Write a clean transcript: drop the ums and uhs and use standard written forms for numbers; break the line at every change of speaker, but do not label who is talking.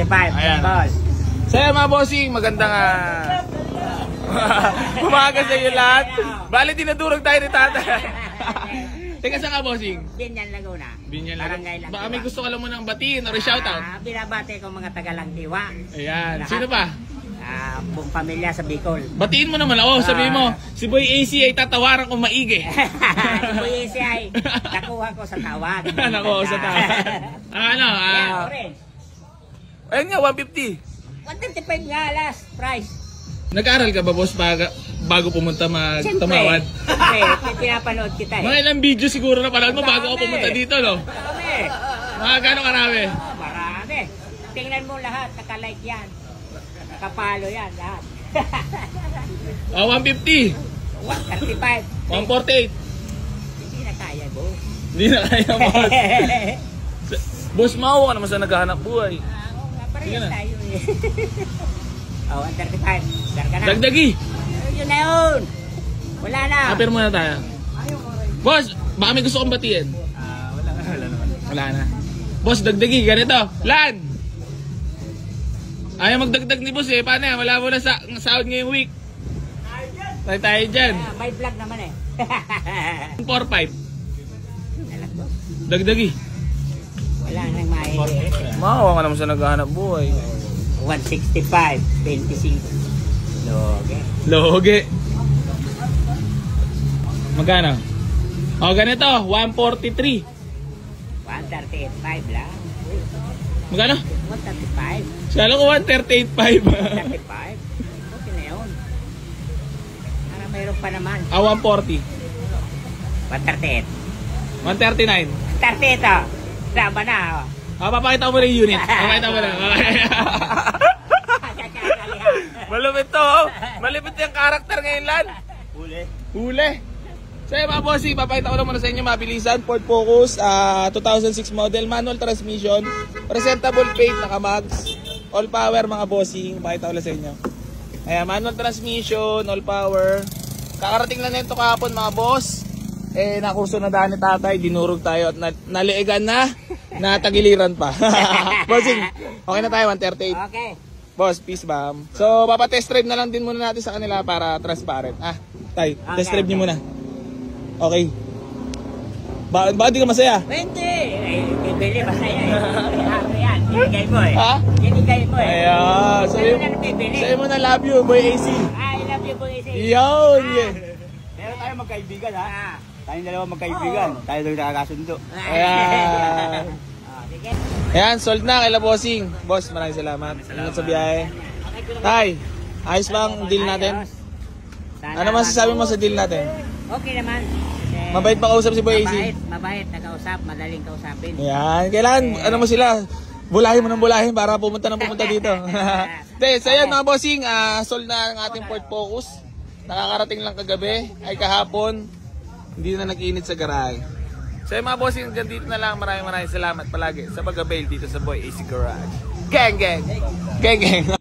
135.
Ayan.
Boss.
Sa'yo mga bossing, magandang umaga sa iyo lahat. Bali, tinadurog tayo ni tatay. Teka, saan ka bossing?
Binyan Laguna.
Binyan
Barangay
Laguna.
Langtiwa.
Baka may gusto ka lang mo ng batiin or shoutout.
Binabate ko mga taga Langtiwa.
Ayan. Sino pa?
Buong pamilya sa Bicol.
Batiin mo naman ako. Sabihin mo, si Boy AC ay tatawaran kong maigi.
Si Boy AC ay nakuha ko sa tawad.
Nakuha ko sa tawad. Ano?
Orange.
Ayun nga, 150.
135 nga last price.
Nag-aaral ka ba, boss, bago pumunta magtamawad?
Siyempre, pinapanood kita eh.
Mga ilang video siguro na panood mo bago ka pumunta dito, no?
Marami.
Mga gano'ng karami?
Marami. Tingnan mo lahat, nakalike yan. Nakapalo yan, lahat.
150.
135.
148.
Hindi na kaya, boss.
Hindi na kaya, boss. Boss, maawa ka naman sa naghahanap buhay.
Oo nga, parehas
Sige na.
tayo eh. 135. Dar ka na.
Dagdagi.
Yun na yun. Wala na.
Apir muna tayo. Boss, baka may gusto kong batiin. Wala na. Boss, dagdagi. Ganito. Lan! Ayaw magdagdag ni boss eh. Paano yan? Wala mo na sahod ngayong week. Tayo dyan.
May vlog naman eh.
4-5. Dagdagi.
Wala nang mahihi.
Maawa ka naman sa naghahanap buhay.
165, 25. Loge.
Loge. Magkano? O, ganito. 143.
138.5 lang.
Magkano?
135.
Sala ko 138.5.
135. Okay na yun. Para mayroon pa naman.
140.
138.
139.
138 oh. Sama na oh.
Papakita mo na yung unit. Papakita mo na. Malupit to. Malupit yung karakter ngayon, Lan. Huli. So mga bossy, papakita ko na muna sa inyo mabilisan. Ford Focus, 2006 model, manual transmission, presentable paint, naka-mags, all power mga bossy. Papakita ko na sa inyo. Ayan, manual transmission, all power. Kakarating lang nito kahapon mga boss. Nakurso na daan ni tatay, dinurog tayo at naliigan na, natagiliran pa. Bossing, okay na tayo, 138.
Okay.
Boss, peace bomb. So, papatest drive na lang din muna natin sa kanila para transparent. Tay, test drive niyo muna. Okay. Bakit di ka masaya?
Hindi. Bibili masaya eh. Yan, binigay mo eh.
Ha?
Binigay mo eh.
Ayan. Sabi mo na love you, Boy AC.
I love you, Boy AC.
Yun.
Meron tayo magkaibigan ha. Tayong dalawa magkaibigan. Tayo daw nakakasundo.
Ayan.
Sige.
Ayan, sold na kay Bossing. Boss, maraming salamat. Ingat sa biyahe. Tay, ayos ba ang deal natin? Ano masasabi mo sa deal natin?
Okay naman.
Mabait pa kausap si Boy AC?
Mabait. Nakausap. Madaling kausapin.
Ayan, kailangan, ano mo sila, bulahin mo ng bulahin para pumunta dito. So yan mga bossing, sold na ang ating Ford Focus. Nakakarating lang kagabi, ay kahapon, hindi na nag-init sa garahe. So yung mga bossing, dito na lang, maraming salamat palagi sa pag-avail dito sa Boy AC Garage. Gang gang! Gang gang!